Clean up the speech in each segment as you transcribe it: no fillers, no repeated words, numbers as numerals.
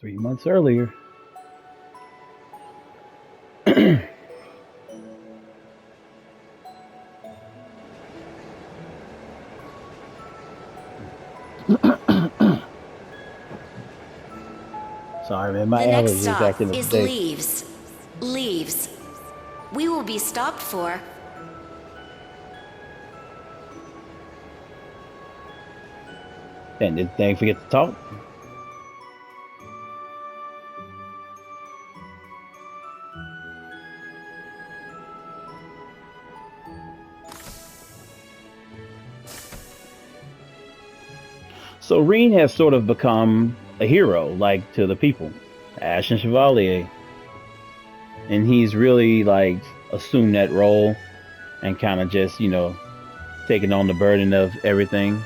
3 months earlier. Sorry, man. My The next allergies is stop acting up is today. Leaves. Leaves. We will be stopped for... And did the thing forget to talk? So Reen has sort of become a hero, like to the people, Ashen Chevalier, and he's really like assumed that role and kind of just taking on the burden of everything.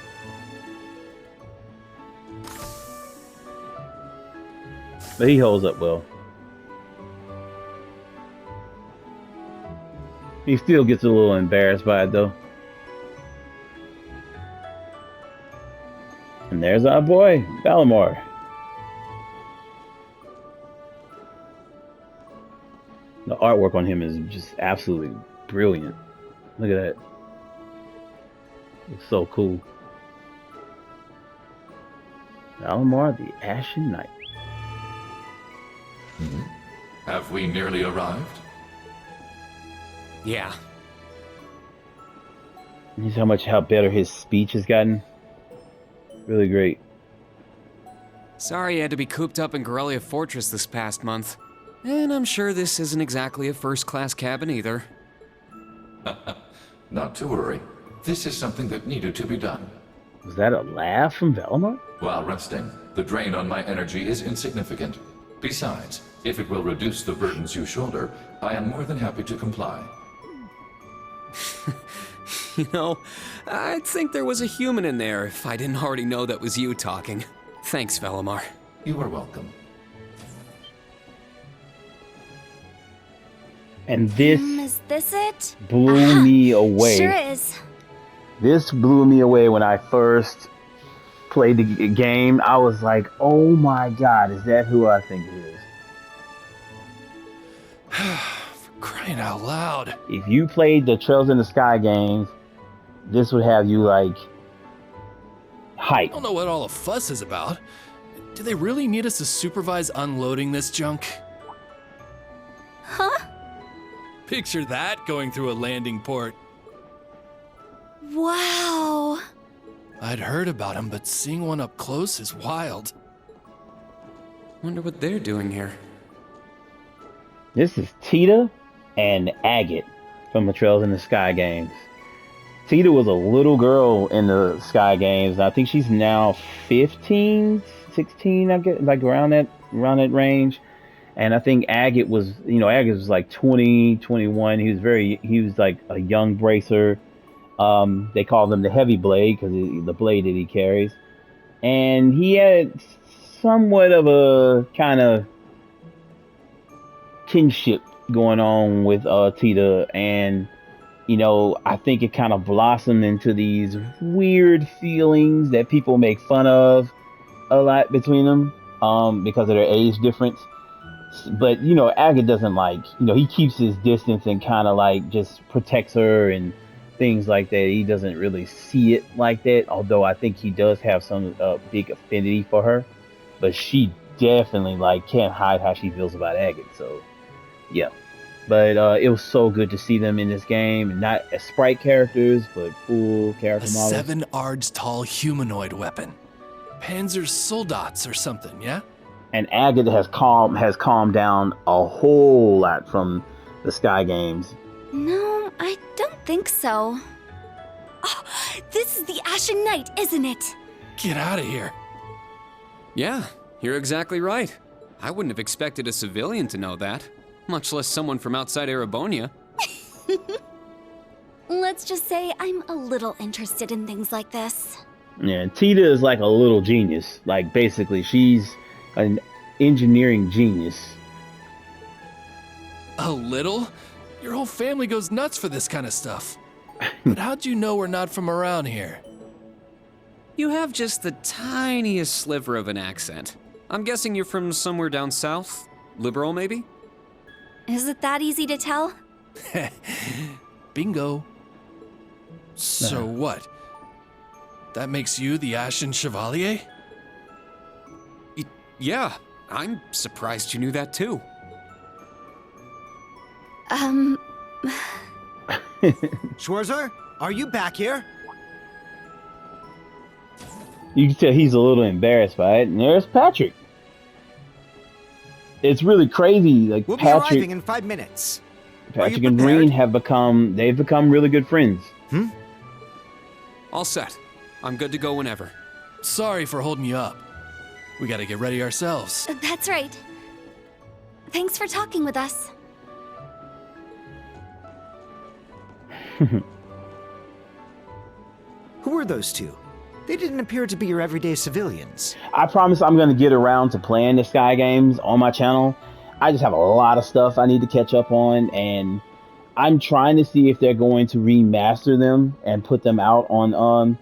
But he holds up well. He still gets a little embarrassed by it though. And there's our boy, Valimar. The artwork on him is just absolutely brilliant. Look at that. It's so cool. Valimar, the Ashen Knight. Have we nearly arrived? Yeah. You see how better his speech has gotten? Really great. Sorry you had to be cooped up in Corellia Fortress this past month. And I'm sure this isn't exactly a first-class cabin either. Not to worry. This is something that needed to be done. Was that a laugh from Valimar? While resting, the drain on my energy is insignificant. Besides, if it will reduce the burdens you shoulder, I am more than happy to comply. You know, I'd think there was a human in there if I didn't already know that was you talking. Thanks, Valimar. You are welcome. And this Is this it? blew me away. Sure is. This blew me away when I first played the game. I was like, oh my god, is that who I think it is? For crying out loud. If you played the Trails in the Sky games, this would have you like hype. I don't know what all the fuss is about. Do they really need us to supervise unloading this junk? Huh? Picture that going through a landing port. Wow. I'd heard about them, but seeing one up close is wild. Wonder what they're doing here. This is Tita and Agate from the Trails in the Sky games. Tita was a little girl in the Sky games. I think she's now 15, 16, I get like around that range. And I think Agate was, Agate was like 20, 21. He was like a young bracer. They called him the Heavy Blade because the blade that he carries. And he had somewhat of a kind of kinship going on with Tita, and I think it kind of blossomed into these weird feelings that people make fun of a lot between them because of their age difference. But Agate doesn't he keeps his distance and kind of like just protects her and things like that. He doesn't really see it like that, although I think he does have some big affinity for her. But she definitely can't hide how she feels about Agate. So yeah, but it was so good to see them in this game, not as sprite characters, but full character A models. 7 ards tall humanoid weapon. Panzer Soldats or something, yeah? And Agate has calmed down a whole lot from the Sky games. No, I don't think so. Oh, this is the Ashen Knight, isn't it? Get out of here. Yeah, you're exactly right. I wouldn't have expected a civilian to know that, much less someone from outside Erebonia. Let's just say I'm a little interested in things like this. Yeah, and Tita is like a little genius. Like basically, she's an engineering genius. A little? Your whole family goes nuts for this kind of stuff. But how'd you know we're not from around here? You have just the tiniest sliver of an accent. I'm guessing you're from somewhere down south? Liberal, maybe? Is it that easy to tell? Bingo. So what? That makes you the Ashen Chevalier? Yeah, I'm surprised you knew that too. Schwarzer, are you back here? You can tell he's a little embarrassed by it. And there's Patrick. It's really crazy. Like We'll be arriving in 5 minutes. Patrick and Breen they've become really good friends. All set. I'm good to go whenever. Sorry for holding you up. We gotta get ready ourselves. That's right. Thanks for talking with us. Who are those two? They didn't appear to be your everyday civilians. I promise I'm going to get around to playing the Sky games on my channel. I just have a lot of stuff I need to catch up on, and I'm trying to see if they're going to remaster them and put them out on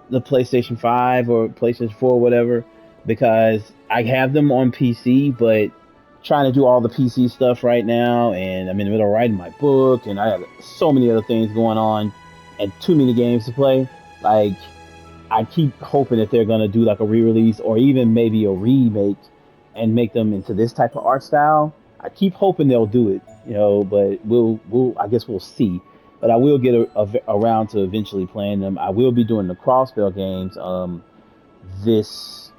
the PlayStation 5 or PlayStation 4 or whatever, because I have them on PC, but trying to do all the PC stuff right now, and I'm in the middle of writing my book, and I have so many other things going on and too many games to play. Like, I keep hoping that they're gonna do like a re-release or even maybe a remake and make them into this type of art style. I keep hoping they'll do it, but I guess we'll see. But I will get around to eventually playing them. I will be doing the Crossbell games this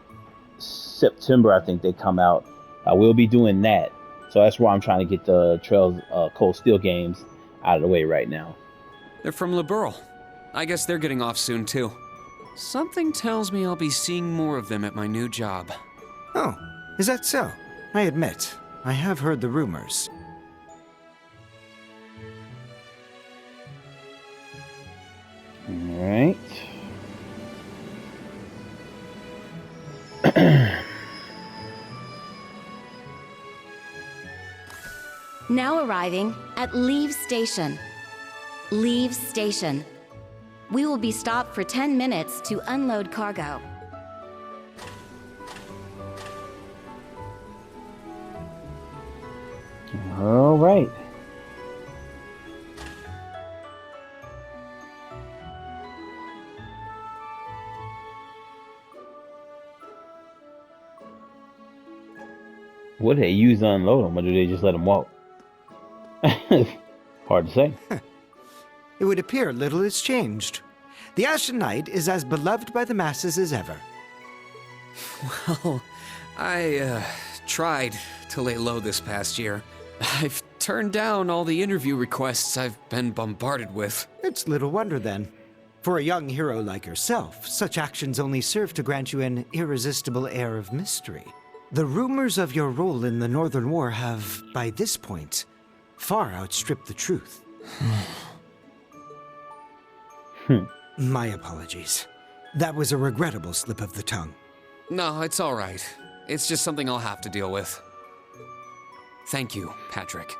September. I think they come out. I will be doing that. So that's why I'm trying to get the Trails Cold Steel games out of the way right now. They're from Liberal. I guess they're getting off soon too. Something tells me I'll be seeing more of them at my new job. Oh, is that so? I admit, I have heard the rumors. All right. Now arriving at Leave Station. Leave Station. We will be stopped for 10 minutes to unload cargo. All right. What do they use to unload them, or do they just let them walk? Hard to say. It would appear little has changed. The Ashen Knight is as beloved by the masses as ever. Well, I tried to lay low this past year. I've turned down all the interview requests I've been bombarded with. It's little wonder then. For a young hero like yourself, such actions only serve to grant you an irresistible air of mystery. The rumors of your role in the Northern War have, by this point, far outstripped the truth. My apologies. That was a regrettable slip of the tongue. No, it's all right. It's just something I'll have to deal with. Thank you, Patrick.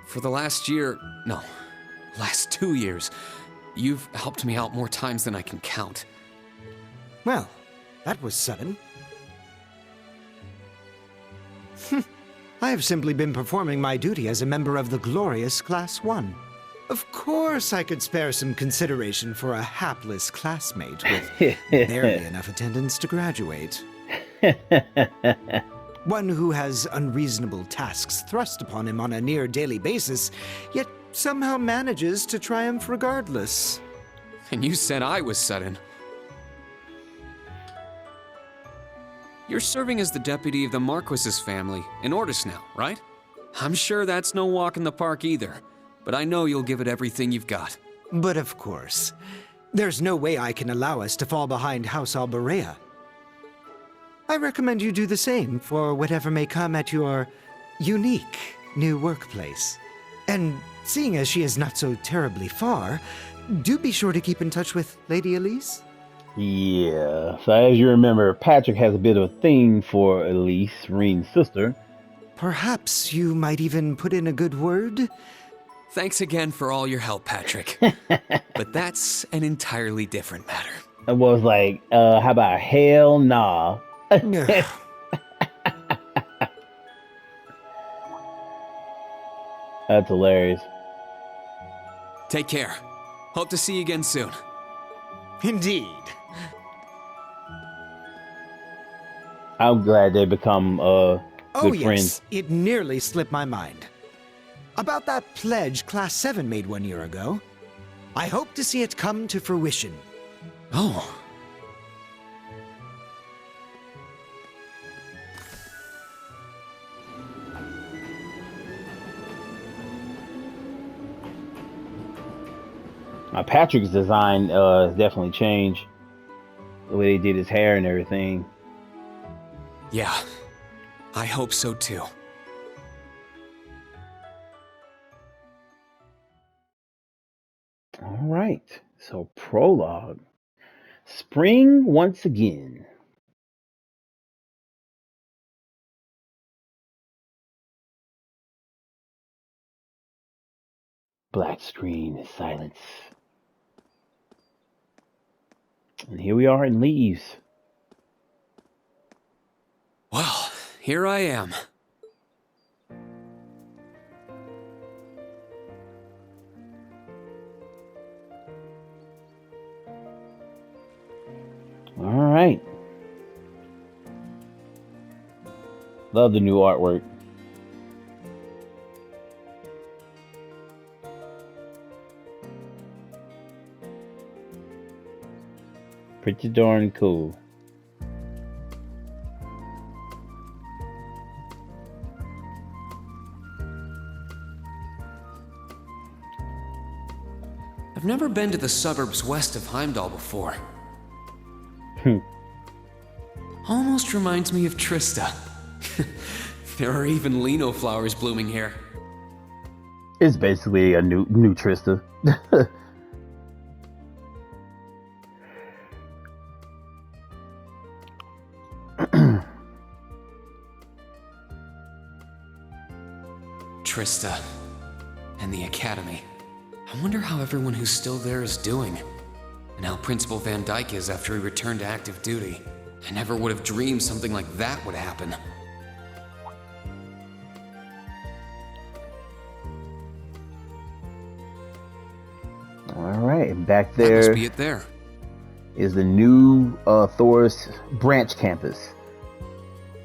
For the last 2 years, you've helped me out more times than I can count. Well, that was sudden. I have simply been performing my duty as a member of the glorious Class 1. Of course I could spare some consideration for a hapless classmate with barely enough attendance to graduate. One who has unreasonable tasks thrust upon him on a near daily basis, yet somehow manages to triumph regardless. And you said I was sudden. You're serving as the deputy of the Marquis's family in Ordis now, right? I'm sure that's no walk in the park either, but I know you'll give it everything you've got. But of course, there's no way I can allow us to fall behind House Alberea. I recommend you do the same for whatever may come at your unique new workplace. And seeing as she is not so terribly far, do be sure to keep in touch with Lady Elise. Yeah, so as you remember, Patrick has a bit of a thing for Elise, Reen's sister. Perhaps you might even put in a good word? Thanks again for all your help, Patrick. But that's an entirely different matter. I was like, how about hell nah? That's hilarious. Take care. Hope to see you again soon. Indeed. I'm glad they become Oh, good yes. friends. It nearly slipped my mind. About that pledge Class 7 made 1 year ago. I hope to see it come to fruition. Oh. Patrick's design has definitely changed. The way they did his hair and everything. Yeah. I hope so too. All right. So prologue. Spring once again. Black screen, silence. And here we are in Leaves. Well, here I am. All right. Love the new artwork. Pretty darn cool. I've never been to the suburbs west of Heimdall before. Almost reminds me of Trista. There are even lino flowers blooming here. It's basically a new Trista. Trista and the Academy. I wonder how everyone who's still there is doing, and how Principal Van Dyke is after he returned to active duty. I never would have dreamed something like that would happen. All right, back That there must be it there. is the new Thor's branch campus.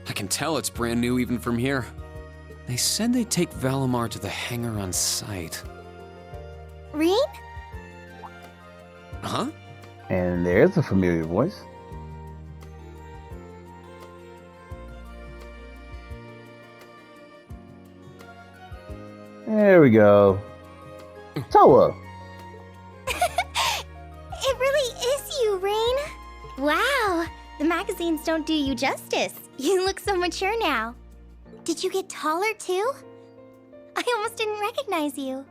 I can tell it's brand new even from here. They said they'd take Valimar to the hangar on site. Reen? Huh? And there's a familiar voice. There we go. Toa. It really is you, Rain. Wow, the magazines don't do you justice. You look so mature now. Did you get taller too? I almost didn't recognize you.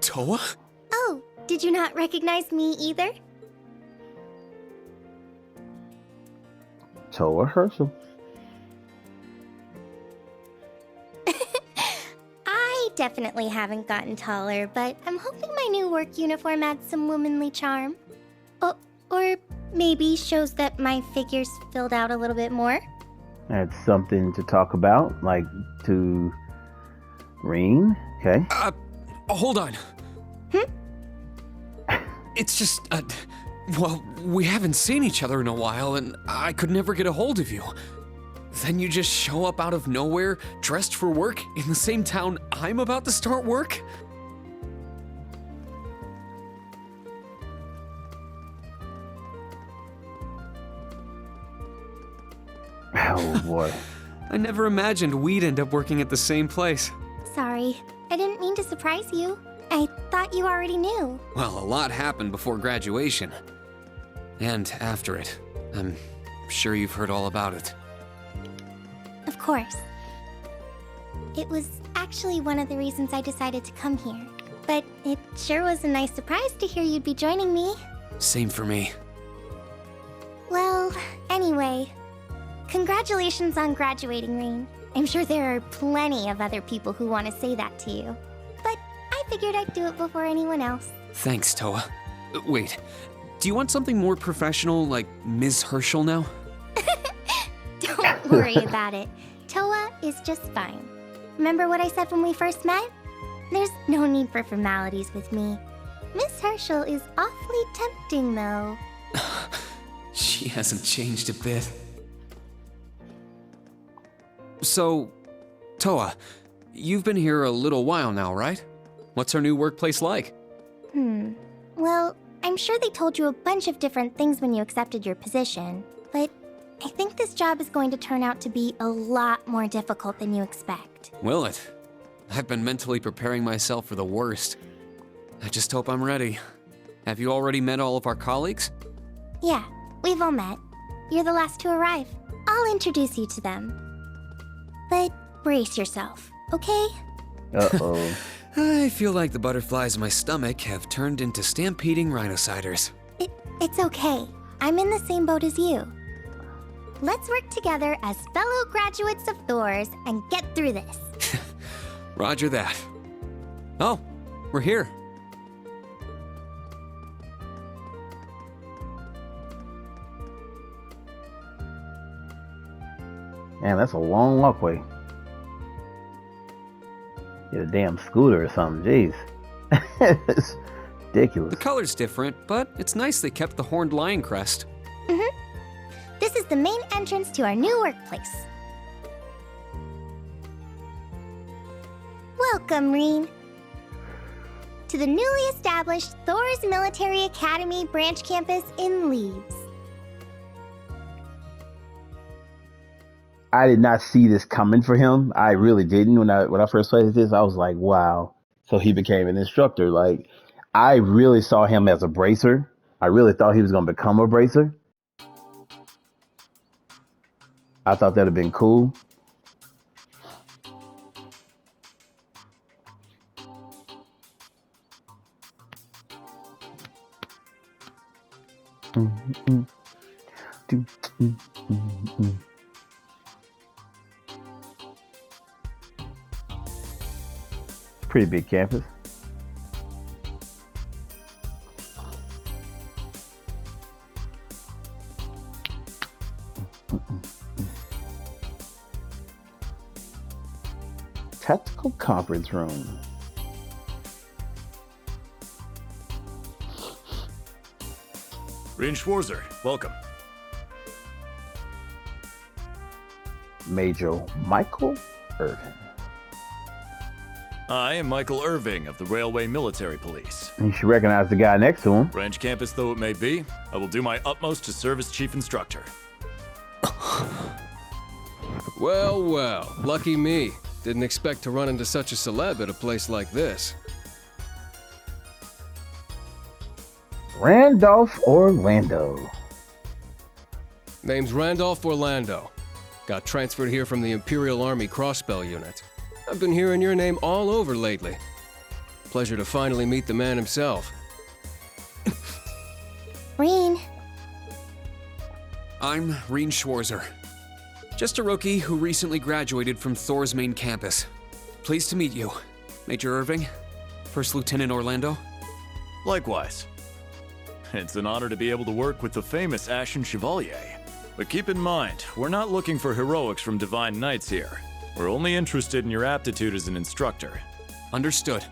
Toa? Oh, did you not recognize me either? Toa Herschel. I definitely haven't gotten taller, but I'm hoping my new work uniform adds some womanly charm. Or maybe shows that my figure's filled out a little bit more. That's something to talk about, like to Ring. Okay. Hold on. It's just, well, we haven't seen each other in a while, and I could never get a hold of you. Then you just show up out of nowhere, dressed for work, in the same town I'm about to start work? Oh boy. I never imagined we'd end up working at the same place. Sorry, I didn't mean to surprise you. I thought you already knew. Well, a lot happened before graduation. And after it. I'm sure you've heard all about it. Of course. It was actually one of the reasons I decided to come here. But it sure was a nice surprise to hear you'd be joining me. Same for me. Well, anyway, congratulations on graduating, Rain. I'm sure there are plenty of other people who want to say that to you. But I figured I'd do it before anyone else. Thanks, Toa. Wait, do you want something more professional, like Ms. Herschel now? worry about it. Toa is just fine. Remember what I said when we first met? There's no need for formalities with me. Miss Herschel is awfully tempting, though. She hasn't changed a bit. So, Toa, you've been here a little while now, right? What's our new workplace like? Well, I'm sure they told you a bunch of different things when you accepted your position, but I think this job is going to turn out to be a lot more difficult than you expect. Will it? I've been mentally preparing myself for the worst. I just hope I'm ready. Have you already met all of our colleagues? Yeah, we've all met. You're the last to arrive. I'll introduce you to them. But brace yourself, okay? Uh-oh. I feel like the butterflies in my stomach have turned into stampeding rhinociders. It's okay. I'm in the same boat as you. Let's work together as fellow graduates of Thors and get through this. Roger that. Oh, we're here. Man, that's a long walkway. Get a damn scooter or something, jeez. It's ridiculous. The color's different, but it's nice they kept the horned lion crest. This is the main entrance to our new workplace. Welcome, Reen, to the newly established Thors Military Academy branch campus in Leaves. I did not see this coming for him. I really didn't. When I first played this, I was like, wow. So he became an instructor. Like, I really saw him as a bracer. I really thought he was going to become a bracer. I thought that'd have been cool. Pretty big campus. Tactical conference room. Reen Schwarzer, welcome. Major Michael Irvin. I am Michael Irving of the Railway Military Police. You should recognize the guy next to him. Branch campus though it may be, I will do my utmost to serve as chief instructor. Well, well, lucky me. Didn't expect to run into such a celeb at a place like this. Randolph Orlando. Name's Randolph Orlando. Got transferred here from the Imperial Army Crossbell Unit. I've been hearing your name all over lately. Pleasure to finally meet the man himself. Reen, I'm Reen Schwarzer. Just a rookie who recently graduated from Thor's main campus. Pleased to meet you, Major Irving, First Lieutenant Orlando. Likewise. It's an honor to be able to work with the famous Ashen Chevalier. But keep in mind, we're not looking for heroics from Divine Knights here. We're only interested in your aptitude as an instructor. Understood.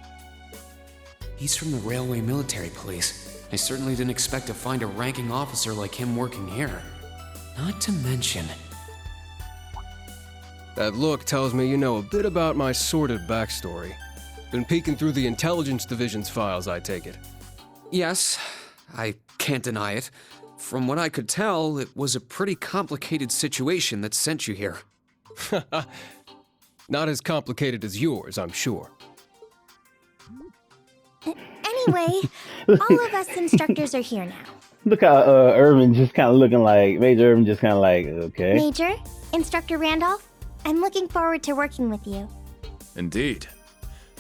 He's from the Railway Military Police. I certainly didn't expect to find a ranking officer like him working here. Not to mention... That look tells me you know a bit about my sordid backstory. Been peeking through the Intelligence Division's files, I take it. Yes, I can't deny it. From what I could tell, it was a pretty complicated situation that sent you here. Not as complicated as yours, I'm sure. anyway, all of us instructors are here now. Look how Irvin just kind of looking like, Major Irvin just kind of like, okay. Major, Instructor Randolph, I'm looking forward to working with you. Indeed.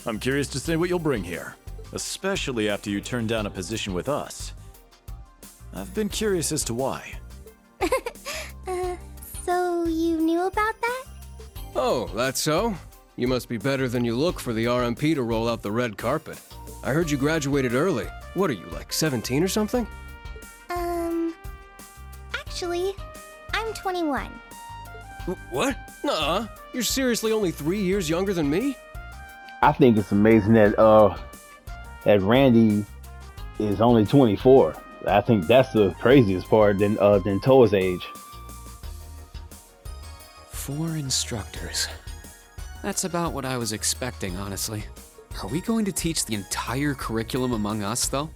I'm curious to see what you'll bring here, especially after you turn down a position with us. I've been curious as to why. So you knew about that? Oh, that's so? You must be better than you look for the RMP to roll out the red carpet. I heard you graduated early. What are you, like 17 or something? Actually, I'm 21. What? Nuh-uh. You're seriously only 3 years younger than me? I think it's amazing that Randy is only 24. I think that's the craziest part than Toa's age. 4 instructors. That's about what I was expecting, honestly. Are we going to teach the entire curriculum among us, though?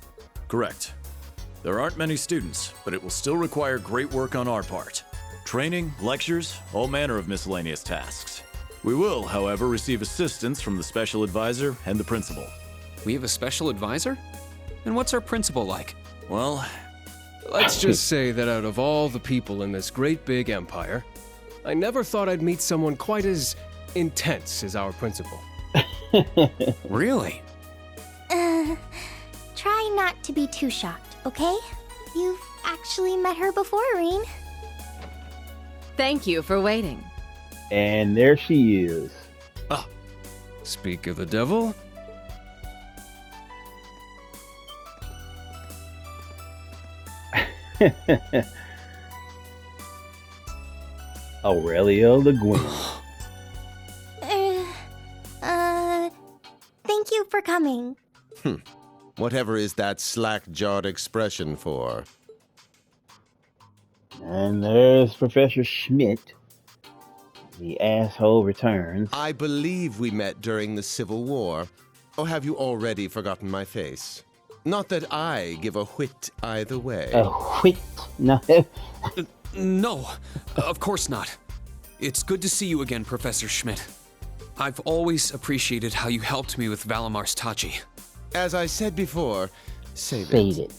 Correct. There aren't many students, but it will still require great work on our part. Training, lectures, all manner of miscellaneous tasks. We will, however, receive assistance from the special advisor and the principal. We have a special advisor? And what's our principal like? Well, Let's just say that out of all the people in this great big empire, I never thought I'd meet someone quite as intense as our principal. Really? Try not to be too shocked, okay? You've actually met her before, Rean. Thank you for waiting. And there she is. Speak of the devil. Aurelia Le Guin. Thank you for coming. Whatever is that slack-jawed expression for? And there's Professor Schmidt. The asshole returns. I believe we met during the Civil War. Or have you already forgotten my face? Not that I give a whit either way. A whit? No. No, of course not. It's good to see you again, Professor Schmidt. I've always appreciated how you helped me with Valamar's Tachi. As I said before, save Fade it. it.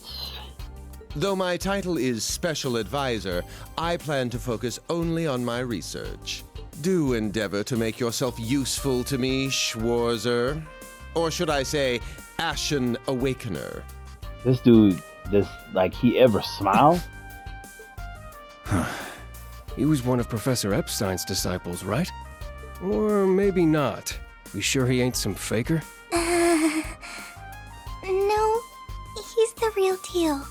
Though my title is Special Advisor, I plan to focus only on my research. Do endeavor to make yourself useful to me, Schwarzer. Or should I say, Ashen Awakener. This dude, like he ever smile? He was one of Professor Epstein's disciples, right? Or maybe not. You sure he ain't some faker? No, he's the real deal.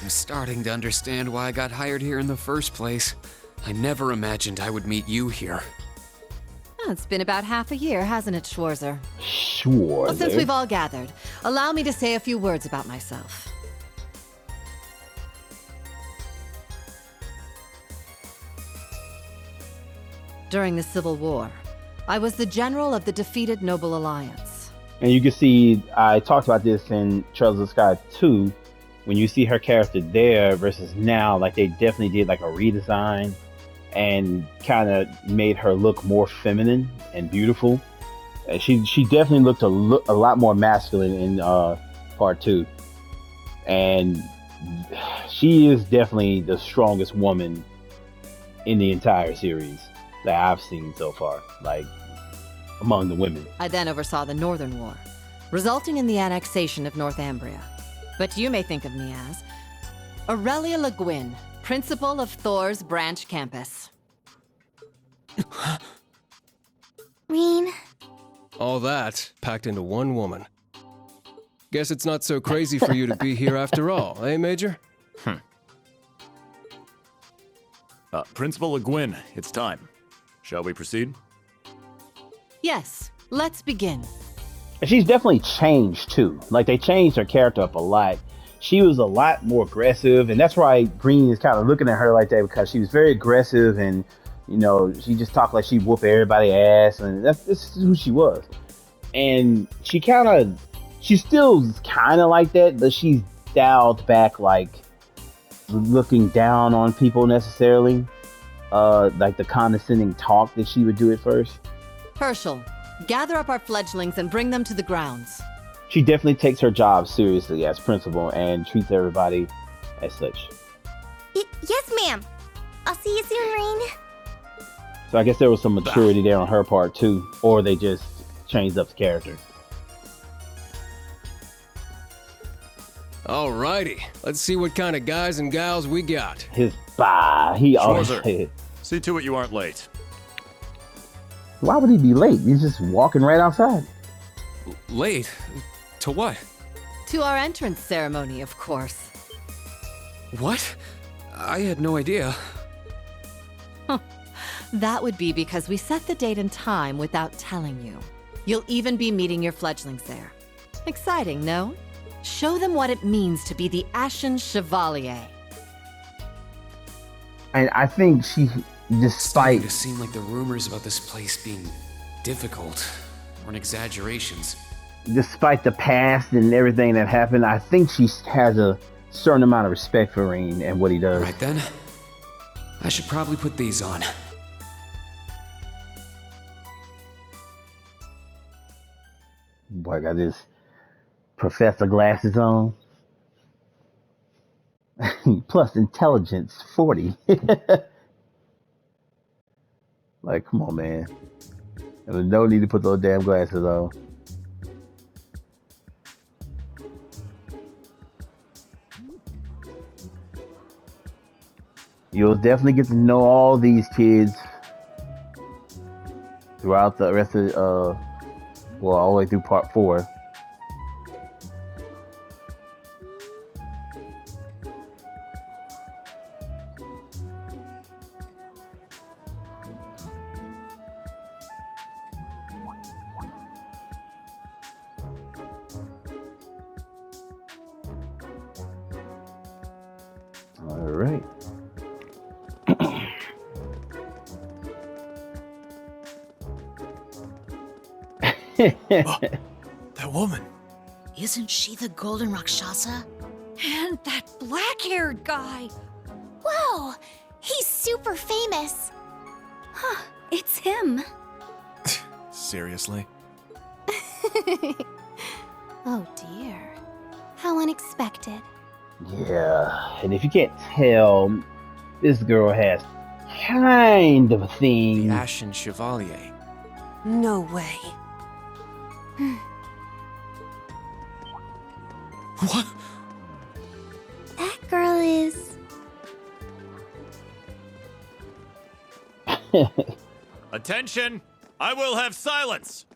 I'm starting to understand why I got hired here in the first place. I never imagined I would meet you here. Oh, it's been about half a year, hasn't it, Schwarzer? Sure. Well, since we've all gathered, allow me to say a few words about myself. During the Civil War, I was the general of the defeated Noble Alliance. And you can see, I talked about this in Trails of the Sky 2, when you see her character there versus now, like they definitely did like a redesign and kind of made her look more feminine and beautiful. And she definitely looked a lot more masculine in part 2. And she is definitely the strongest woman in the entire series that I've seen so far, like among the women. I then oversaw the Northern War, resulting in the annexation of Northumbria. But you may think of me as Aurelia Le Guin, principal of Thor's branch campus. Rean, All that packed into one woman. Guess it's not so crazy for you to be here after all, eh, Major? Principal Le Guin, it's time. Shall we proceed? Yes, let's begin. And she's definitely changed too. Like they changed her character up a lot. She was a lot more aggressive, and that's why Green is kind of looking at her like that, because she was very aggressive, and you know, she just talked like she'd whoop everybody's ass, and this is who she was. And she still kind of like that, but she's dialed back, like looking down on people necessarily, like the condescending talk that she would do at first. Herschel, gather up our fledglings and bring them to the grounds. She definitely takes her job seriously as principal and treats everybody as such. yes, ma'am. I'll see you soon, Rean. So I guess there was some maturity there on her part too, or they just changed up the character. Alrighty, let's see what kind of guys and gals we got. His he always Schwarzer, said, see to it you aren't late. why would he be late? He's just walking right outside. Late? To what? To our entrance ceremony, of course. What? I had no idea. That would be because we set the date and time without telling you. You'll even be meeting your fledglings there. Exciting, no? Show them what it means to be the Ashen Chevalier. And I think she, Starting to despite seem like the rumors about this place being difficult were an exaggerations. the past and everything that happened, I think she has a certain amount of respect for Rain and what he does. Right then, I should probably put these on. Boy, I got this professor glasses on. Plus intelligence 40. Like, come on, man. There's no need to put those damn glasses on. You'll definitely get to know all these kids throughout the rest of well, all the way through part 4. All right. That woman. Isn't she the Golden Rakshasa? And that black-haired guy. Whoa, he's super famous. Huh, it's him. Seriously? Oh dear. How unexpected. Yeah, and if you can't tell, this girl has kind of a The thing. Ashen Chevalier. No way. What? That girl is... Attention! I will have silence!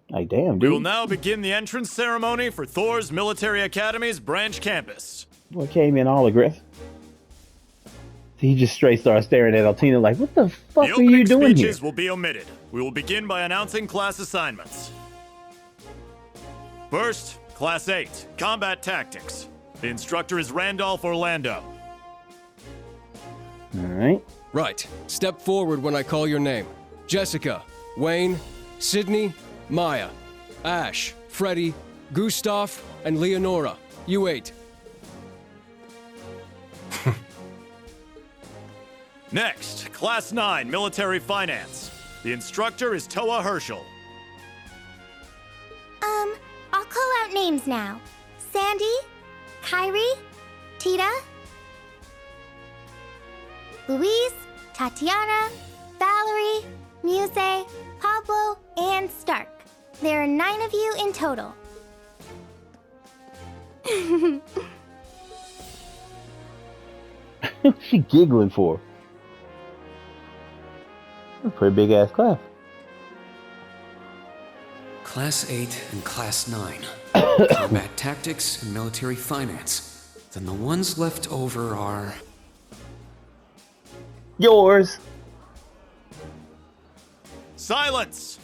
Like, damn, We will dude. now begin the entrance ceremony for Thor's Military Academy's branch campus. Boy came in all aggressive. He just straight started staring at Altina like, what the fuck The are you opening doing here? speeches will be omitted. We will begin by announcing class assignments. First, Class 8, Combat Tactics. The instructor is Randolph Orlando. All right. Right. Step forward when I call your name. Jessica, Wayne, Sydney, Maya, Ash, Freddy, Gustav, and Leonora. You 8. Next, Class 9, Military Finance. The instructor is Toa Herschel. I'll call out names now. Sandy, Kyrie, Tita, Louise, Tatiana, Valerie, Muse, Pablo, and Stark. There are 9 of you in total. What's she giggling for? That's a pretty big ass class. Class 8 and Class 9. Combat Tactics and Military Finance. Then the ones left over are... Yours. Silence!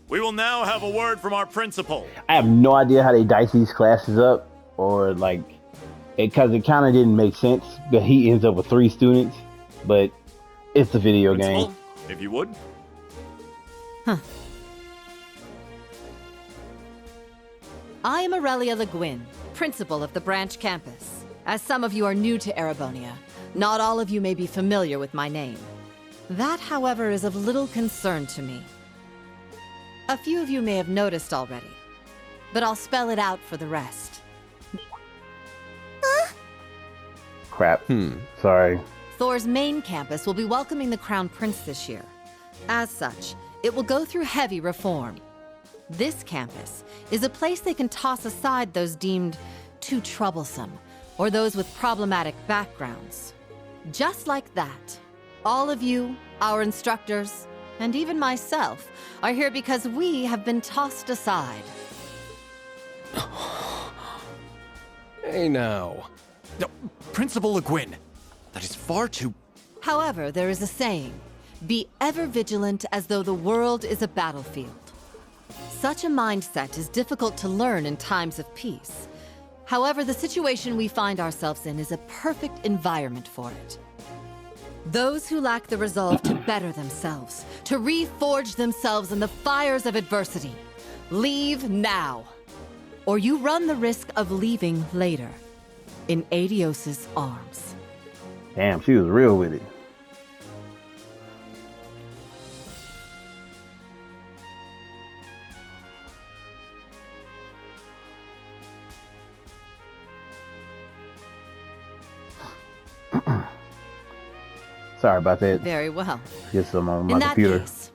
We will now have a word from our principal. I have no idea how they dice these classes up, or like, because it kind of didn't make sense that he ends up with 3 students, but it's a video Principal, game. if you would. I am Aurelia Le Guin, principal of the branch campus. As some of you are new to Erebonia, not all of you may be familiar with my name. That, however, is of little concern to me. A few of you may have noticed already, but I'll spell it out for the rest. Crap. Sorry. Thor's main campus will be welcoming the Crown Prince this year. As such, it will go through heavy reform. This campus is a place they can toss aside those deemed too troublesome, or those with problematic backgrounds. Just like that, all of you, our instructors, and even myself, are here because we have been tossed aside. Hey now. No, Principal Le Guin, that is far too... However, there is a saying, be ever vigilant as though the world is a battlefield. Such a mindset is difficult to learn in times of peace. However, the situation we find ourselves in is a perfect environment for it. Those who lack the resolve to better themselves, to reforge themselves in the fires of adversity, leave now. Or you run the risk of leaving later, in Adios's arms. Damn, she was real with it. Sorry about that. Very well. Just on my In that computer. case,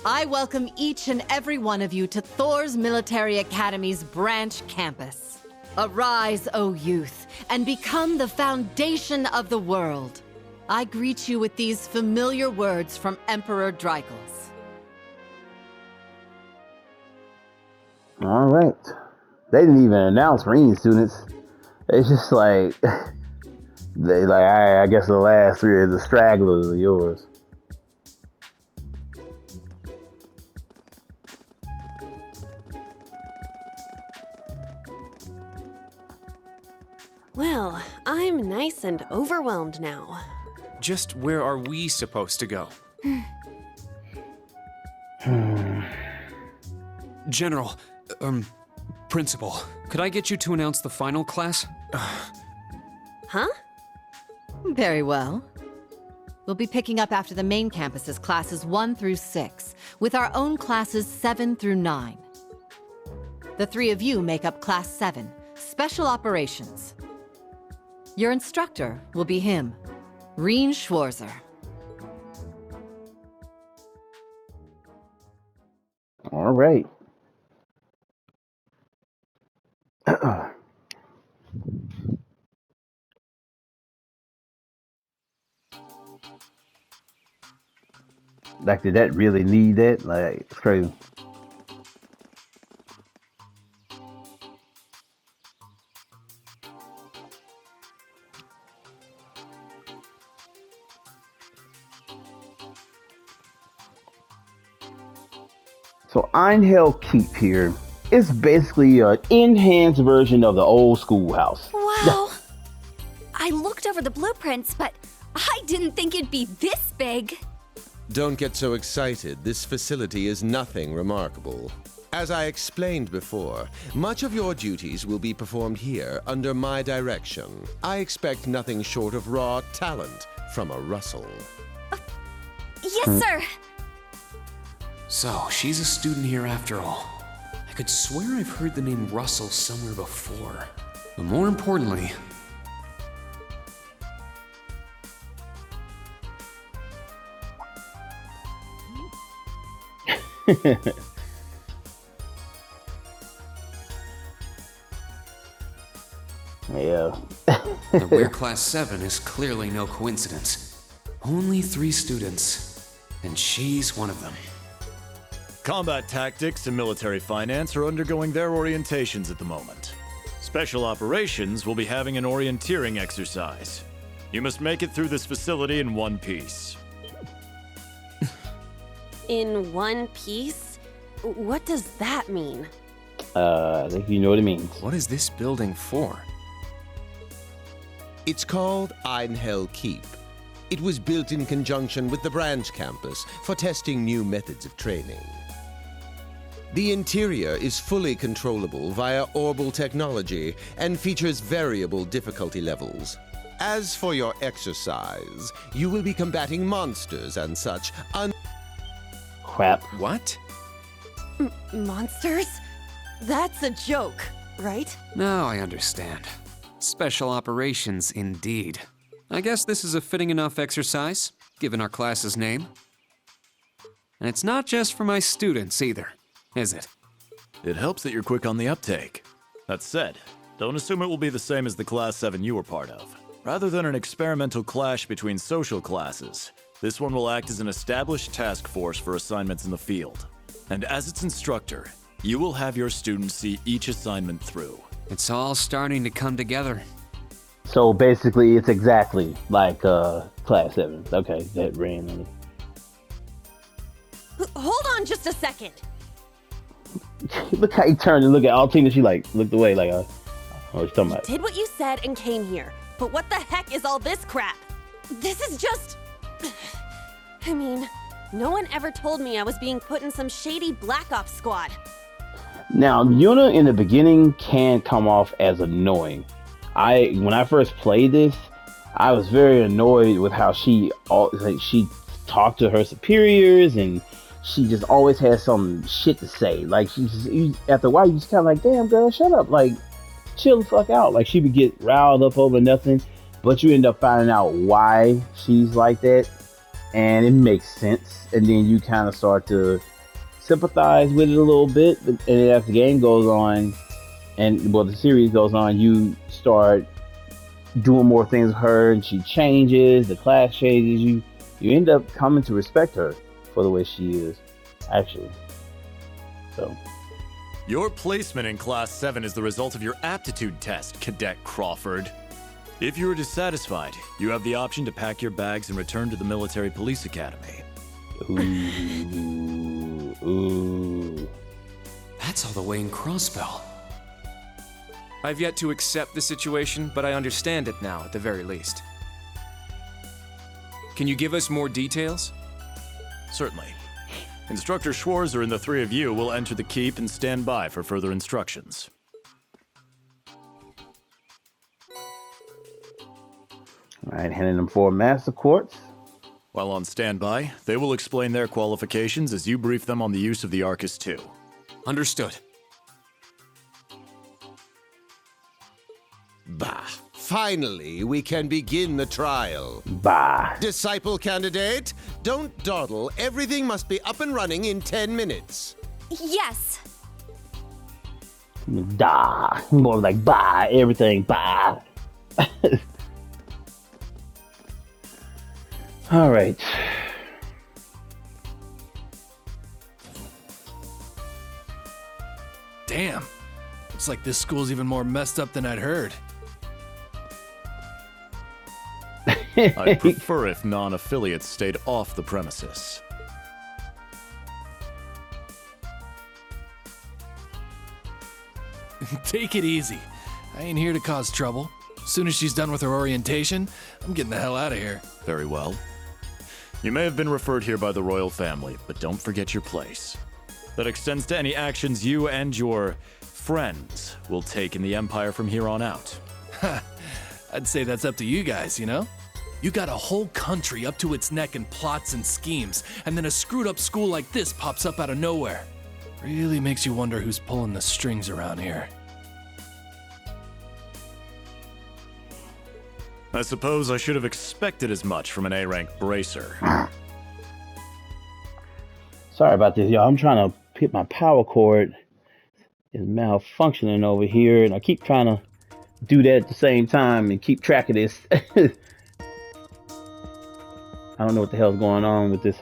I welcome each and every one of you to Thor's Military Academy's branch campus. Arise, O youth, and become the foundation of the world. I greet you with these familiar words from Emperor Drycles. All right. They didn't even announce reading students. It's just like they like I guess the last three are the stragglers of yours. Well, I'm nice and overwhelmed now. Just where are we supposed to go? General, Principal, could I get you to announce the final class? Huh? Very well. We'll be picking up after the main campus's classes 1 through 6, with our own classes 7 through 9. The three of you make up Class 7, Special Operations. Your instructor will be him, Reen Schwarzer. All right. Like, did that really need that? Like, it's crazy. So Einhell Keep here is basically an enhanced version of the old schoolhouse. Wow. I looked over the blueprints, but I didn't think it'd be this big. Don't get so excited. This facility is nothing remarkable. As I explained before, much of your duties will be performed here under my direction. I expect nothing short of raw talent from a Russell. Yes, sir. So, she's a student here after all. I could swear I've heard the name Russell somewhere before. But more importantly... Yeah. That we're Class 7 is clearly no coincidence. Only 3 students, and she's one of them. Combat tactics and military finance are undergoing their orientations at the moment. Special operations will be having an orienteering exercise. You must make it through this facility in one piece. In one piece? What does that mean? I think you know what it means. What is this building for? It's called Einhell Keep. It was built in conjunction with the branch campus for testing new methods of training. The interior is fully controllable via orbal technology and features variable difficulty levels. As for your exercise, you will be combating monsters and such. Crap. What? Monsters? That's a joke, right? Now I understand. Special operations, indeed. I guess this is a fitting enough exercise, given our class's name. And it's not just for my students, either, is it? It helps that you're quick on the uptake. That said, don't assume it will be the same as the Class 7 you were part of. Rather than an experimental clash between social classes, this one will act as an established task force for assignments in the field. And as its instructor, you will have your students see each assignment through. It's all starting to come together. So basically, it's exactly like Class 7. Okay, that ran on Hold on just a second. it. Look how he turned and look at Altina. She like looked away like, oh, she's talking about. Did what you said and came here. But what the heck is all this crap? This is just... I mean, no one ever told me I was being put in some shady Black Ops squad. Now, Yuna in the beginning can come off as annoying. When I first played this, I was very annoyed with how she talked to her superiors, and she just always had some shit to say. Like after a while, you just kind of like, damn girl, shut up, like chill the fuck out. Like she would get riled up over nothing, but you end up finding out why she's like that, and it makes sense. And then you kind of start to sympathize with it a little bit, and as the game goes on, and well, the series goes on, you start doing more things with her, and she changes. The class changes. You end up coming to respect her for the way she is, actually. So. Your placement in Class 7 is the result of your aptitude test, Cadet Crawford. If you are dissatisfied, you have the option to pack your bags and return to the Military Police Academy. Ooh. That's all the way in Crossbell. I've yet to accept the situation, but I understand it now at the very least. Can you give us more details? Certainly. Instructor Schwarzer and the three of you will enter the keep and stand by for further instructions. Alright, handing them 4 Master Quartz. While on standby, they will explain their qualifications as you brief them on the use of the Arcus II. Understood. Bah. Finally, we can begin the trial. Bah. Disciple candidate, don't dawdle. Everything must be up and running in 10 minutes. Yes. Da. More like bah. Everything bah. All right. Damn. Looks like this school's even more messed up than I'd heard. I'd prefer if non-affiliates stayed off the premises. Take it easy. I ain't here to cause trouble. As soon as she's done with her orientation, I'm getting the hell out of here. Very well. You may have been referred here by the royal family, but don't forget your place. That extends to any actions you and your friends will take in the Empire from here on out. I'd say that's up to you guys, you know? You got a whole country up to its neck in plots and schemes, and then a screwed up school like this pops up out of nowhere. Really makes you wonder who's pulling the strings around here. I suppose I should have expected as much from an A-rank bracer. Sorry about this, y'all. I'm trying to hit my power cord. It's malfunctioning over here, and I keep trying to do that at the same time and keep track of this. I don't know what the hell's going on with this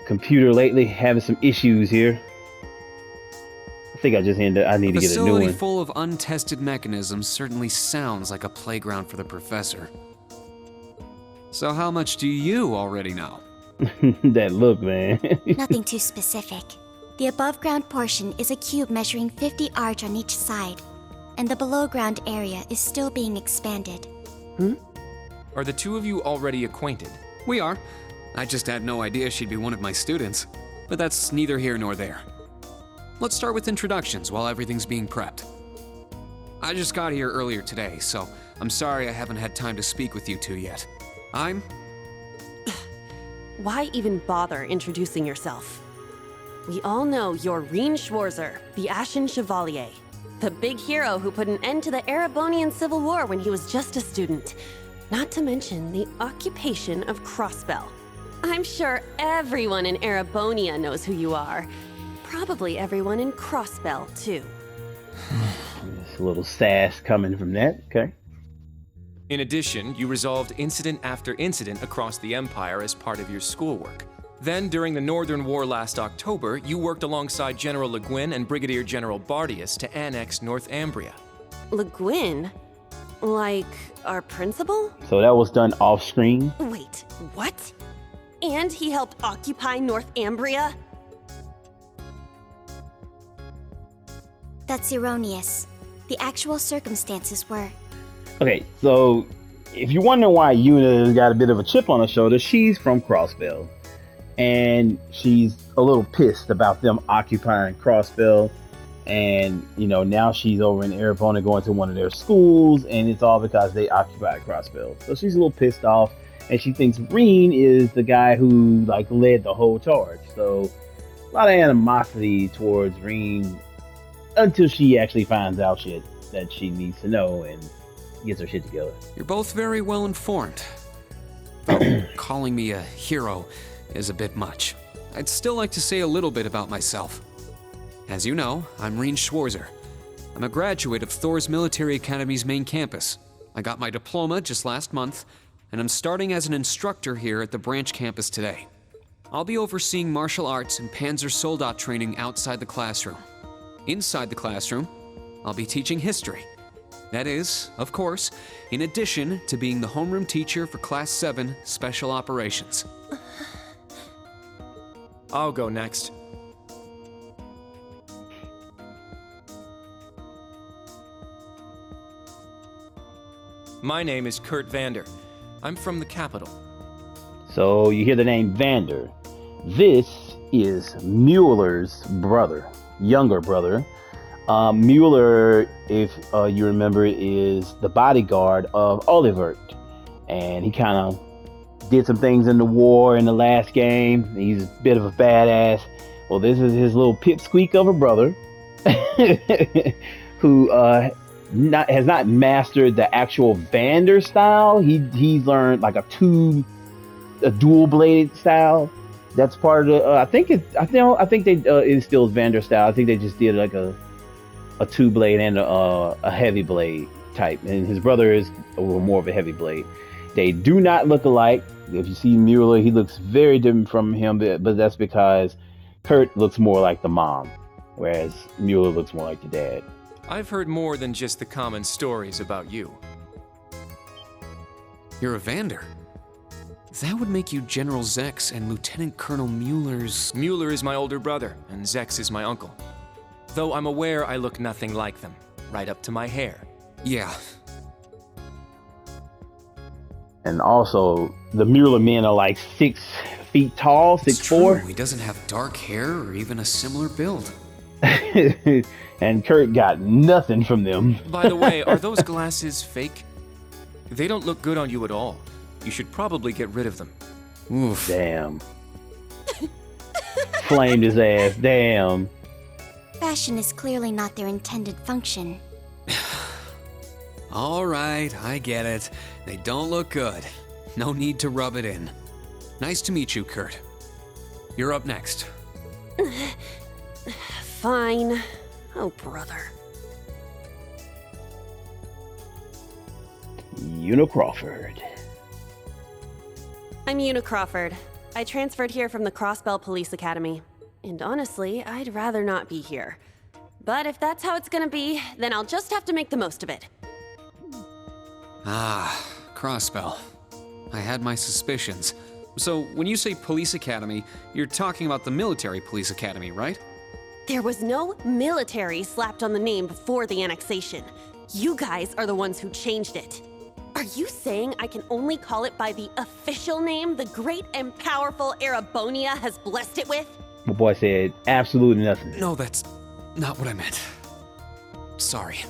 computer lately. Having some issues here. I think I need to get a new Facility one. full of untested mechanisms certainly sounds like a playground for the professor. So how much do you already know? That look, man. Nothing too specific. The above ground portion is a cube measuring 50 arch on each side, and the below ground area is still being expanded. Are the two of you already acquainted? We are. I just had no idea she'd be one of my students. But that's neither here nor there. Let's start with introductions while everything's being prepped. I just got here earlier today, so I'm sorry I haven't had time to speak with you two yet. I'm... Why even bother introducing yourself? We all know you're Reen Schwarzer, the Ashen Chevalier. The big hero who put an end to the Erebonian Civil War when he was just a student. Not to mention the occupation of Crossbell. I'm sure everyone in Erebonia knows who you are. Probably everyone in Crossbell, too. There's a little sass coming from that. Okay. In addition, you resolved incident after incident across the Empire as part of your schoolwork. Then, during the Northern War last October, you worked alongside General Le Guin and Brigadier General Bardius to annex North Ambria. Le Guin? Like our principal? So that was done off screen. Wait, what? And he helped occupy North Ambria? That's erroneous. The actual circumstances were. Okay, so if you're wondering why Yuna has got a bit of a chip on her shoulder, she's from Crossbell. And she's a little pissed about them occupying Crossbell. And, you know, now she's over in Erebona going to one of their schools, and it's all because they occupied Crossbell. So she's a little pissed off, and she thinks Reen is the guy who, like, led the whole charge. So a lot of animosity towards Reen until she actually finds out shit that she needs to know and gets her shit together. You're both very well informed. Though calling me a hero is a bit much. I'd still like to say a little bit about myself. As you know, I'm Reen Schwarzer. I'm a graduate of Thor's Military Academy's main campus. I got my diploma just last month, and I'm starting as an instructor here at the branch campus today. I'll be overseeing martial arts and Panzer Soldat training outside the classroom. Inside the classroom, I'll be teaching history. That is, of course, in addition to being the homeroom teacher for Class 7 Special Operations. I'll go next. My name is Kurt Vander. I'm from the capital. So you hear the name Vander. This is Mueller's brother, younger brother. Mueller, if you remember, is the bodyguard of Olivert. And he kind of did some things in the war in the last game. He's a bit of a badass. Well, this is his little pipsqueak of a brother who has not mastered the actual Vander style. He's learned like a dual bladed style. That's part of the. I think they instilled Vander style. I think they just did like a two blade and a heavy blade type. And his brother is more of a heavy blade. They do not look alike. If you see Mueller, he looks very different from him, but that's because Kurt looks more like the mom, whereas Mueller looks more like the dad. I've heard more than just the common stories about you. You're a Vander. That would make you General Zex and Lieutenant Colonel Mueller's... Mueller is my older brother, and Zex is my uncle. Though I'm aware I look nothing like them, right up to my hair. Yeah. And also, the Mueller men are like 6 feet tall, 6'4". He doesn't have dark hair or even a similar build. And Kurt got nothing from them. By the way, are those glasses fake? They don't look good on you at all. You should probably get rid of them. Oof. Damn. Flamed his ass. Damn. Fashion is clearly not their intended function. All right, I get it. They don't look good. No need to rub it in. Nice to meet you, Kurt. You're up next. Fine. Oh, brother. Una Crawford. I'm Una Crawford. I transferred here from the Crossbell Police Academy. And honestly, I'd rather not be here. But if that's how it's gonna be, then I'll just have to make the most of it. Ah, Crossbell. I had my suspicions. So, when you say police academy, you're talking about the military police academy, right? There was no military slapped on the name before the annexation. You guys are the ones who changed it. Are you saying I can only call it by the official name the great and powerful Erebonia has blessed it with? My boy said absolutely nothing. No, that's not what I meant. Sorry.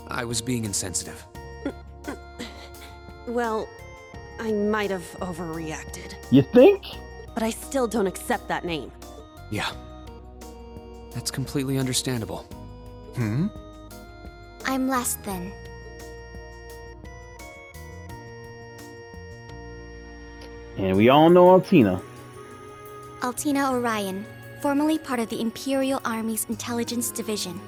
I was being insensitive. Well, I might have overreacted. You think? But I still don't accept that name. Yeah. That's completely understandable. I'm last then. And we all know Altina. Altina Orion, formerly part of the Imperial Army's Intelligence Division.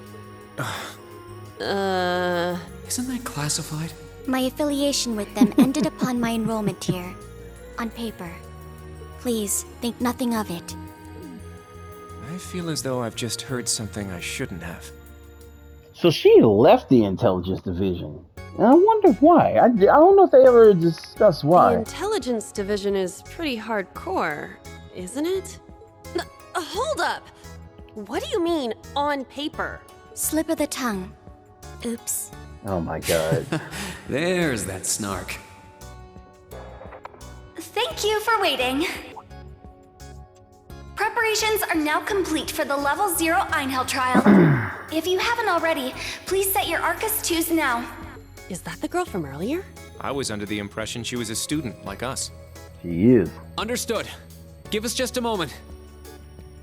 Isn't that classified? My affiliation with them ended upon my enrollment here. On paper. Please, think nothing of it. I feel as though I've just heard something I shouldn't have. So she left the intelligence division. And I wonder why. I don't know if they ever discussed The why. intelligence division is pretty hardcore, isn't it? Hold up! What do you mean, on paper? Slip of the tongue. Oops. Oh my god. There's that snark. Thank you for waiting. Preparations are now complete for the Level 0 Einhell trial. If you haven't already, please set your Arcus 2s now. Is that the girl from earlier? I was under the impression she was a student like us. She is. Understood. Give us just a moment.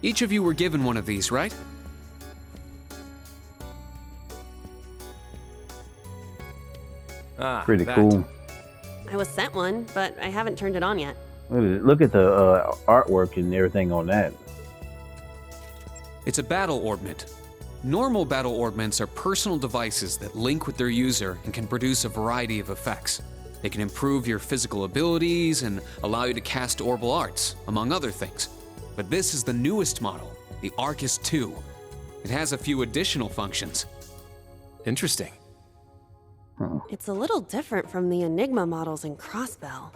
Each of you were given one of these, right? Ah, Pretty that. cool. I was sent one, but I haven't turned it on yet. Look at the artwork and everything on that. It's a battle orbment. Normal battle orbments are personal devices that link with their user and can produce a variety of effects. They can improve your physical abilities and allow you to cast orbital arts, among other things. But this is the newest model, the Arcus 2. It has a few additional functions. Interesting. It's a little different from the Enigma models in Crossbell.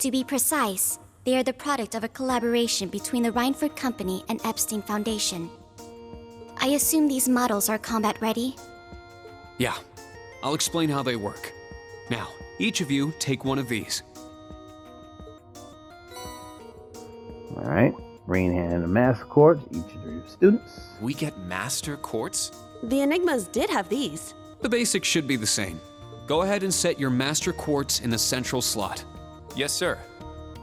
To be precise, they are the product of a collaboration between the Reinford Company and Epstein Foundation. I assume these models are combat ready? Yeah, I'll explain how they work. Now, each of you take one of these. Alright. Rain hand and master quartz, each of your students. We get master quartz? The Enigmas did have these. The basics should be the same. Go ahead and set your master quartz in the central slot. Yes, sir.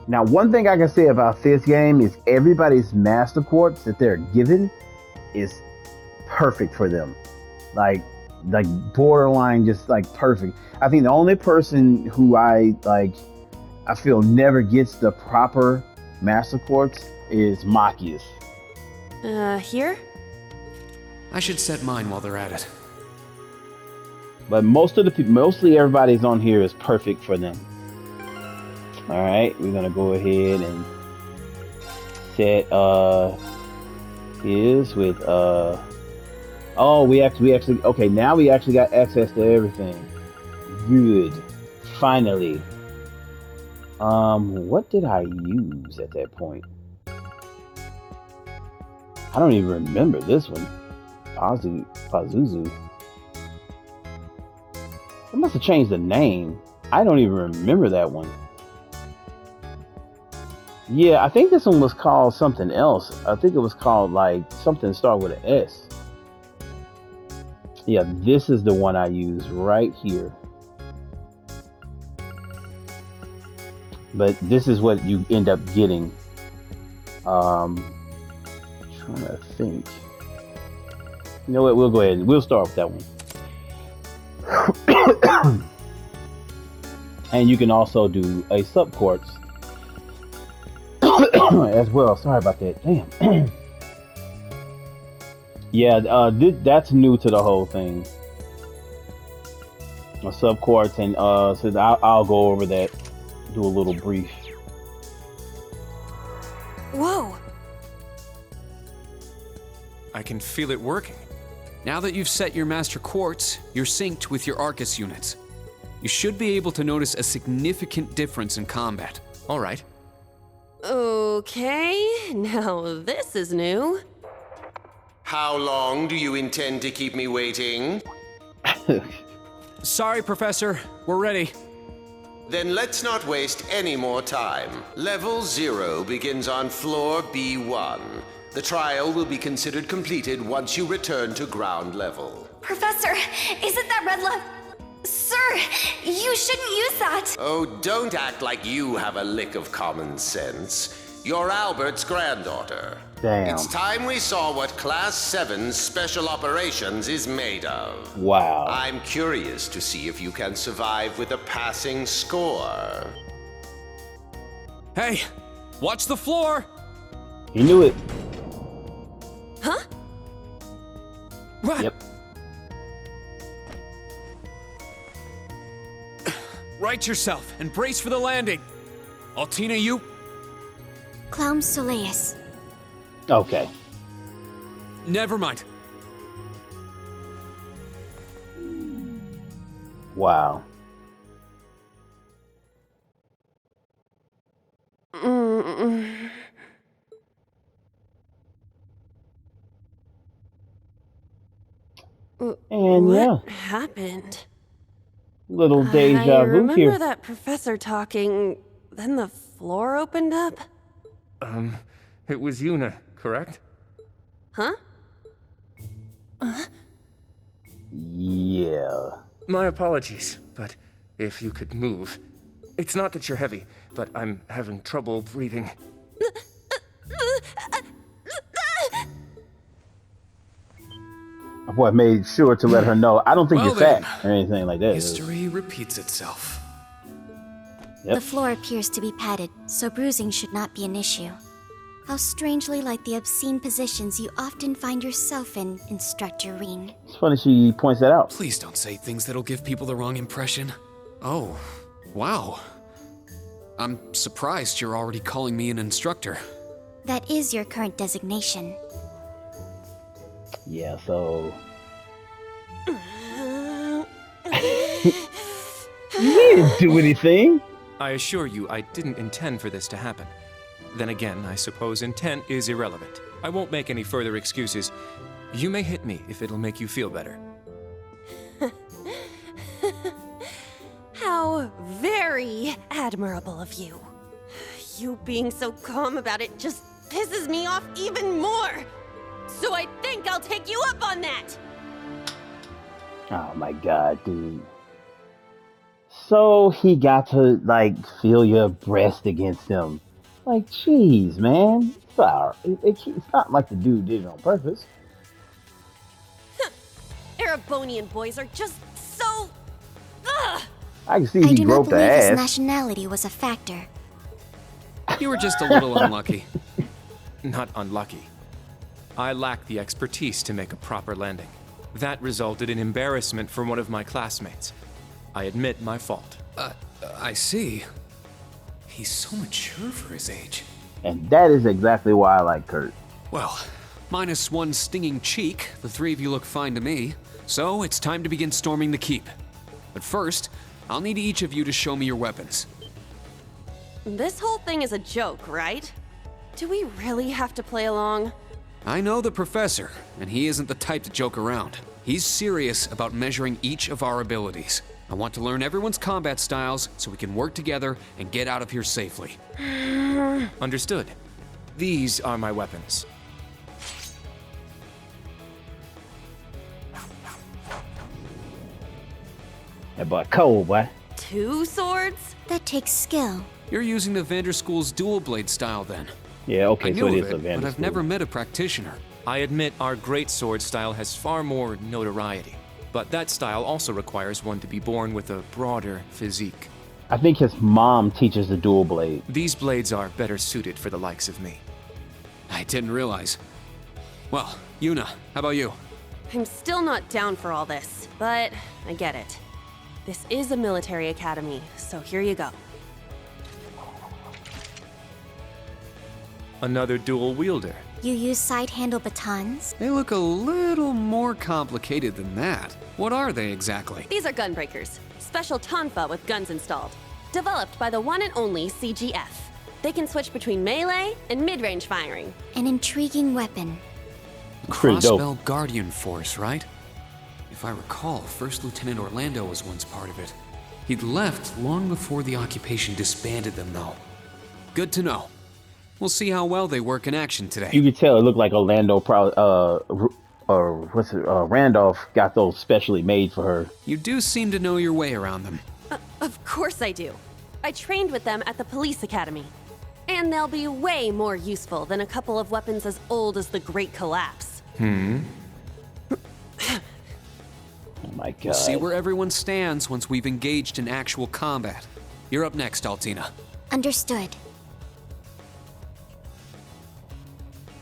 Now, one thing I can say about this game is everybody's master quartz that they're given is perfect for them. Like borderline, just like perfect. I think the only person who I feel never gets the proper master quartz is Machias. Here? I should set mine while they're at it. But mostly everybody's on here is perfect for them. All right, we're gonna go ahead and set his with oh, we actually okay, now we actually got access to everything. Good. Finally. What did I use at that point? I don't even remember this one. Pazuzu. I must have changed the name. I don't even remember that one. Yeah, I think this one was called something else. I think it was called like something started with an S. Yeah, this is the one I use right here. But this is what you end up getting. Trying to think. You know what? We'll go ahead and we'll start with that one. And you can also do a sub quartz as well. Sorry about that. Damn. Yeah, that's new to the whole thing. A sub quartz, and so I'll go over that. Do a little brief. Whoa! I can feel it working. Now that you've set your master quartz, you're synced with your Arcus units. You should be able to notice a significant difference in combat. All right. Okay, now this is new. How long do you intend to keep me waiting? Sorry, Professor. We're ready. Then let's not waste any more time. Level 0 begins on floor B1. The trial will be considered completed once you return to ground level. Professor, isn't that red love? Sir, you shouldn't use that. Oh, don't act like you have a lick of common sense. You're Albert's granddaughter. Damn. It's time we saw what Class 7's Special Operations is made of. Wow. I'm curious to see if you can survive with a passing score. Hey, watch the floor! He knew it. Huh? What? Yep. Right yourself and brace for the landing. Altina, you... Clown Soleus. Okay. Never mind. Wow. Mm. And yeah, What happened? little I deja vu remember here. that professor talking, then the floor opened up. It was Yuna, correct? Huh? Yeah. My apologies, but if you could move. It's not that you're heavy, but I'm having trouble breathing. My boy made sure to let her know. I don't think Well you're fat then, or anything like that. history repeats itself. Yep. The floor appears to be padded, so bruising should not be an issue. How strangely like the obscene positions you often find yourself in, Instructor Reen. It's funny she points that out. Please don't say things that'll give people the wrong impression. Oh, wow. I'm surprised you're already calling me an instructor. That is your current designation. Yeah, so you didn't do anything. I assure you, I didn't intend for this to happen. Then again, I suppose intent is irrelevant. I won't make any further excuses. You may hit me if it'll make you feel better. How very admirable of you. You being so calm about it just pisses me off even more. So I think I'll take you up on that. Oh my god, dude. So he got to like feel your breast against him. Like, jeez, man. Sorry. It's not like the dude did it on purpose. Erebonian boys are just so... Ugh. I can see I he do not groped the believe his ass. nationality was a factor. You were just a little unlucky. Not unlucky. I lacked the expertise to make a proper landing. That resulted in embarrassment for one of my classmates. I admit my fault. I see. He's so mature for his age. And that is exactly why I like Kurt. Well, minus one stinging cheek, the three of you look fine to me. So it's time to begin storming the keep. But first, I'll need each of you to show me your weapons. This whole thing is a joke, right? Do we really have to play along? I know the professor, and he isn't the type to joke around. He's serious about measuring each of our abilities. I want to learn everyone's combat styles so we can work together and get out of here safely. Understood. These are my weapons. That boy cold, boy. 2 swords? That takes skill. You're using the Vanderschool's dual blade style then. Yeah, okay, I so knew it of is a it, but I've Vanderschool. never met a practitioner. I admit our great sword style has far more notoriety, but that style also requires one to be born with a broader physique. I think his mom teaches the dual blade. These blades are better suited for the likes of me. I didn't realize. Well, Yuna, how about you? I'm still not down for all this, but I get it. This is a military academy, so here you go. Another dual wielder. You use side-handle batons? They look a little more complicated than that. What are they exactly? These are gunbreakers, special tonfa with guns installed. Developed by the one and only CGF. They can switch between melee and mid-range firing. An intriguing weapon. Pretty dope. Crossbell Guardian Force, right? If I recall, First Lieutenant Orlando was once part of it. He'd left long before the occupation disbanded them, though. Good to know. We'll see how well they work in action today. You could tell it looked like Orlando Randolph got those specially made for her. You do seem to know your way around them. Of course I do. I trained with them at the police academy. And they'll be way more useful than a couple of weapons as old as the Great Collapse. Oh my god. We'll see where everyone stands once we've engaged in actual combat. You're up next, Altina. Understood.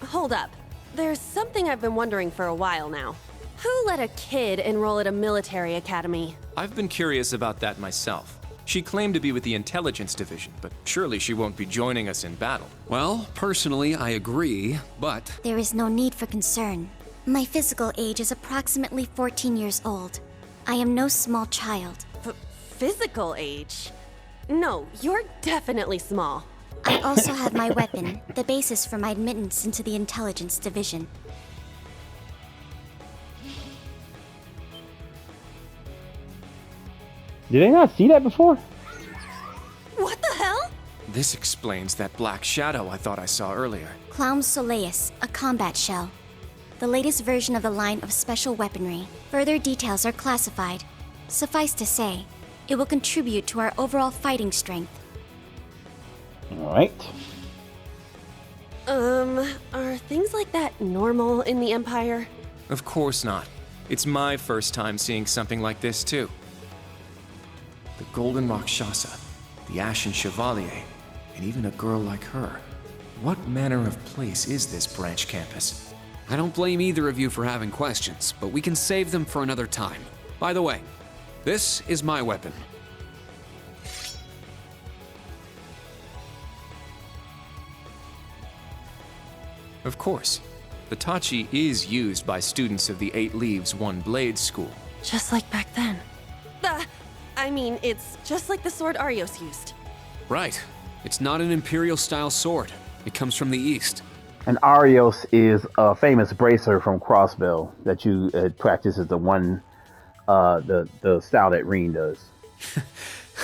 Hold up. There's something I've been wondering for a while now. Who let a kid enroll at a military academy? I've been curious about that myself. She claimed to be with the intelligence division, but surely she won't be joining us in battle. Well, personally, I agree, but There is no need for concern. My physical age is approximately 14 years old. I am no small child. physical age? No, you're definitely small. I also have my weapon, the basis for my admittance into the intelligence division. Did I not see that before? What the hell? This explains that black shadow I thought I saw earlier. Clown Soleus, a combat shell. The latest version of the line of special weaponry. Further details are classified. Suffice to say, it will contribute to our overall fighting strength. Alright. Are things like that normal in the Empire? Of course not. It's my first time seeing something like this, too. The Golden Rakshasa, the Ashen Chevalier, and even a girl like her. What manner of place is this branch campus? I don't blame either of you for having questions, but we can save them for another time. By the way, this is my weapon. Of course. The Tachi is used by students of the 8 Leaves, 1 Blade school. Just like back then. I mean, it's just like the sword Arios used. Right. It's not an Imperial-style sword. It comes from the East. And Arios is a famous bracer from Crossbell that you practices the one, the style that Reen does.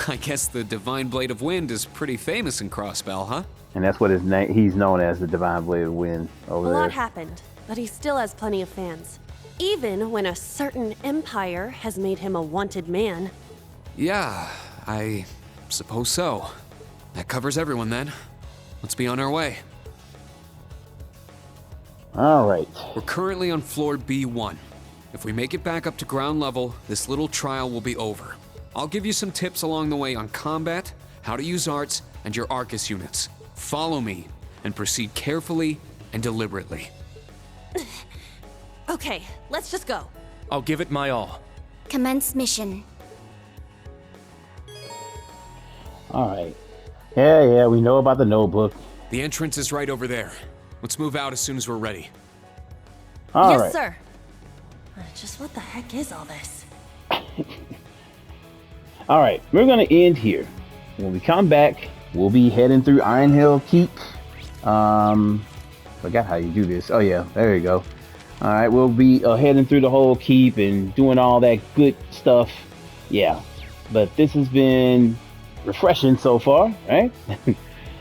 I guess the Divine Blade of Wind is pretty famous in Crossbell, huh? And that's what he's known as, the Divine Blade of Wind over there. A lot happened, but he still has plenty of fans. Even when a certain empire has made him a wanted man. Yeah, I suppose so. That covers everyone then. Let's be on our way. All right. We're currently on floor B1. If we make it back up to ground level, this little trial will be over. I'll give you some tips along the way on combat, how to use arts, and your Arcus units. Follow me, and proceed carefully and deliberately. Okay, let's just go. I'll give it my all. Commence mission. All right. Yeah, we know about the notebook. The entrance is right over there. Let's move out as soon as we're ready. All yes, right. sir. Just what the heck is all this? All right, we're gonna end here. When we come back, we'll be heading through Iron Hill Keep. Forgot how you do this. Oh yeah, there you go. All right, we'll be heading through the whole keep and doing all that good stuff. Yeah, but this has been refreshing so far, right?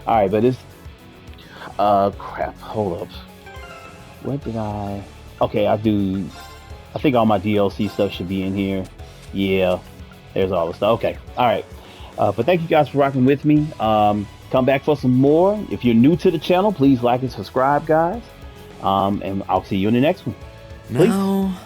All right, but it's crap. Hold up. What did I? Okay, I think all my DLC stuff should be in here. Yeah, there's all the stuff. Okay, all right. But thank you guys for rocking with me. Come back for some more. If you're new to the channel, please like and subscribe, guys. And I'll see you in the next one. Please. Now,